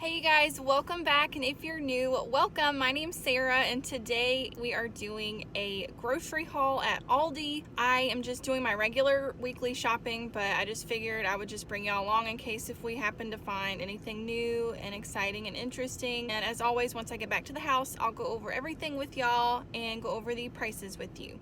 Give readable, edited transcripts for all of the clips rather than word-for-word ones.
Hey you guys, welcome back, and if you're new, welcome. My name's Sarah, and today we are doing a grocery haul at Aldi. I am just doing my regular weekly shopping, but I just figured I would just bring y'all along in case if we happen to find anything new and exciting and interesting. And as always, once I get back to the house, I'll go over everything with y'all and go over the prices with you.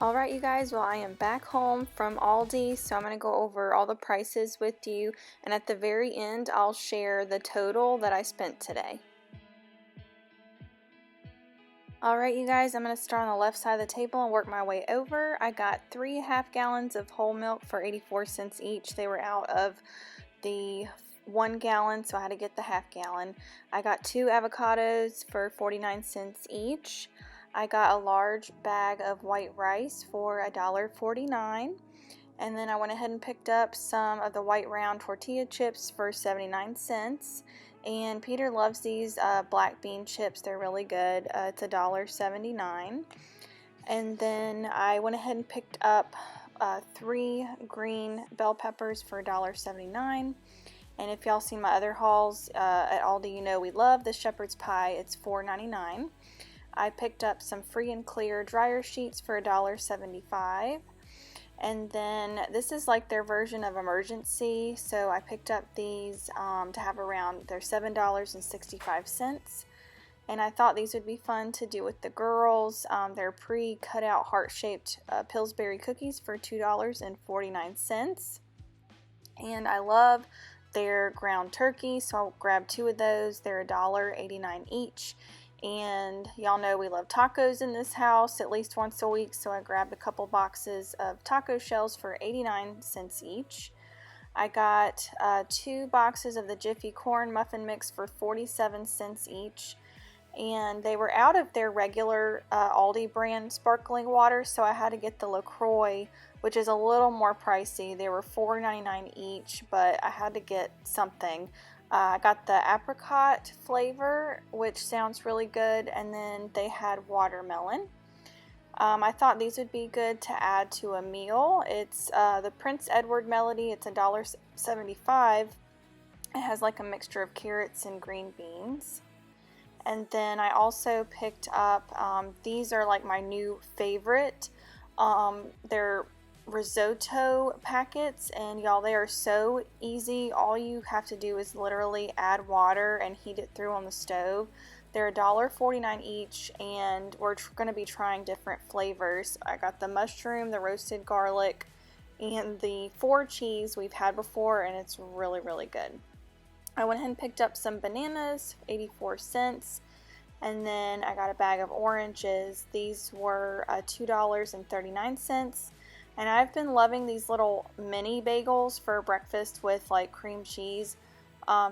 Alright you guys, well I am back home from Aldi, so I'm going to go over all the prices with you, and at the very end I'll share the total that I spent today. Alright you guys, I'm going to start on the left side of the table and work my way over. I got 3.5 gallons of whole milk for 84 cents each. They were out of the 1 gallon, so I had to get the half gallon. I got 2 avocados for 49 cents each. I got a large bag of white rice for $1.49, and then I went ahead and picked up some of the white round tortilla chips for 79 cents. And Peter loves these black bean chips. They're really good. It's $1.79. And then I went ahead and picked up 3 green bell peppers for $1.79. And if y'all seen my other hauls at Aldi, you know we love the shepherd's pie. It's $4.99. I picked up some free and clear dryer sheets for $1.75. And then this is like their version of emergency, so I picked up these to have around. They're $7.65. and I thought these would be fun to do with the girls. They're pre-cut out heart-shaped Pillsbury cookies for $2.49, and I love their ground turkey, so I'll grab 2 of those. They're $1.89 each, and y'all know we love tacos in this house at least once a week, so I grabbed a couple boxes of taco shells for 89 cents each. I got 2 boxes of the Jiffy corn muffin mix for 47 cents each, and they were out of their regular Aldi brand sparkling water, so I had to get the LaCroix, which is a little more pricey. They were $4.99 each, but I had to get something. I got the apricot flavor, which sounds really good, and then they had watermelon. I thought these would be good to add to a meal. It's the Prince Edward Melody. It's $1.75. It has like a mixture of carrots and green beans. And then I also picked up, these are like my new favorite. They're risotto packets, and y'all, they are so easy. All you have to do is literally add water and heat it through on the stove. They're $1.49 each, and we're going to be trying different flavors. I got the mushroom, the roasted garlic, and the 4 cheese we've had before, and it's really, really good. I went ahead and picked up some bananas, 84 cents, and then I got a bag of oranges. These were $2.39, and I've been loving these little mini bagels for breakfast with like cream cheese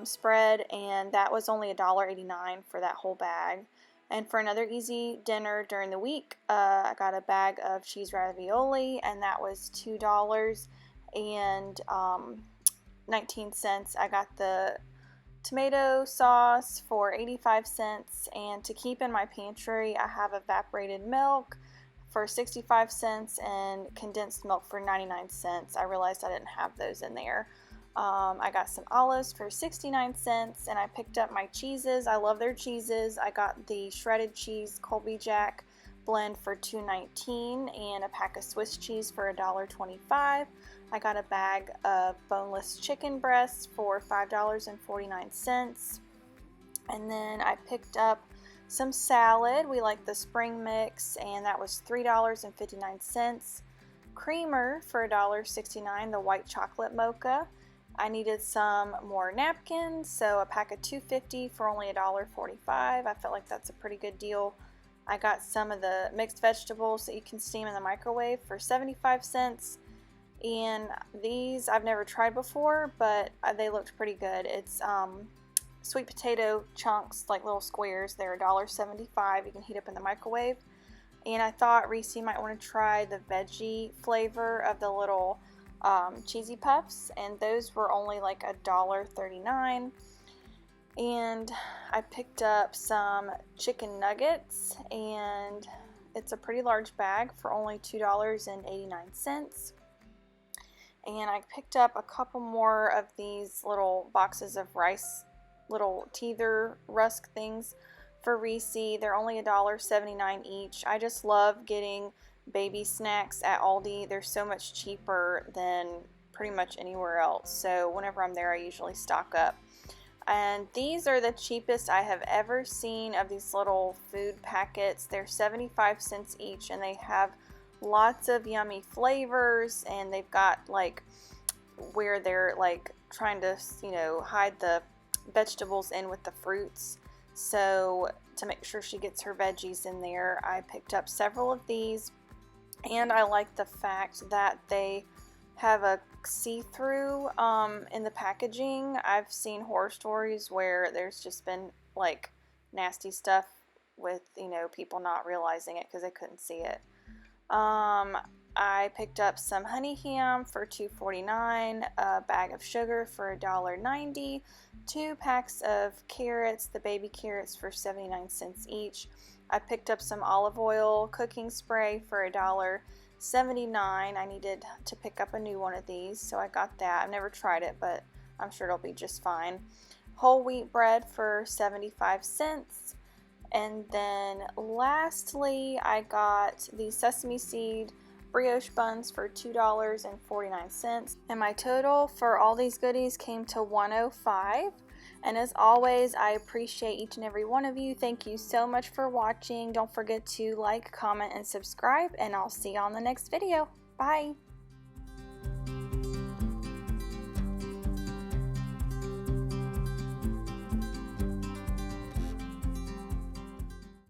spread, and that was only $1.89 for that whole bag. And for another easy dinner during the week, I got a bag of cheese ravioli, and that was $2.19. I got the tomato sauce for 85 cents, and to keep in my pantry, I have evaporated milk for 65 cents and condensed milk for 99 cents. I realized I didn't have those in there. I got some olives for 69 cents, and I picked up my cheeses. I love their cheeses. I got the shredded cheese Colby Jack blend for $2.19 and a pack of Swiss cheese for $1.25. I got a bag of boneless chicken breasts for $5.49. And then I picked up some salad. We like the spring mix, and that was $3.59. Creamer for $1.69, the white chocolate mocha. I needed some more napkins, so a pack of 250 for only $1.45. I felt like that's a pretty good deal. I got some of the mixed vegetables that you can steam in the microwave for 75 cents. And these I've never tried before, but they looked pretty good. It's sweet potato chunks, like little squares. They're $1.75. You can heat up in the microwave. And I thought Reese might want to try the veggie flavor of the little cheesy puffs, and those were only like $1.39. And I picked up some chicken nuggets, and it's a pretty large bag for only $2.89. And I picked up a couple more of these little boxes of rice, little teether rusk things for Reese. They're only $1.79 each. I just love getting baby snacks at Aldi. They're so much cheaper than pretty much anywhere else, so whenever I'm there I usually stock up. And these are the cheapest I have ever seen of these little food packets. They're 75 cents each, and they have lots of yummy flavors, and they've got like where they're like trying to, you know, hide the vegetables in with the fruits. So to make sure she gets her veggies in there, I picked up several of these. And I like the fact that they have a see-through in the packaging. I've seen horror stories where there's just been like nasty stuff with, you know, people not realizing it because they couldn't see it. I picked up some honey ham for $2.49, a bag of sugar for $1.90, 2 packs of carrots, the baby carrots for 79 cents each. I picked up some olive oil cooking spray for $1.79. I needed to pick up a new one of these, so I got that. I've never tried it, but I'm sure it'll be just fine. Whole wheat bread for 75 cents. And then lastly, I got the sesame seed brioche buns for $2.49. And my total for all these goodies came to $105. And as always, I appreciate each and every one of you. Thank you so much for watching. Don't forget to like, comment, and subscribe, and I'll see you on the next video. Bye!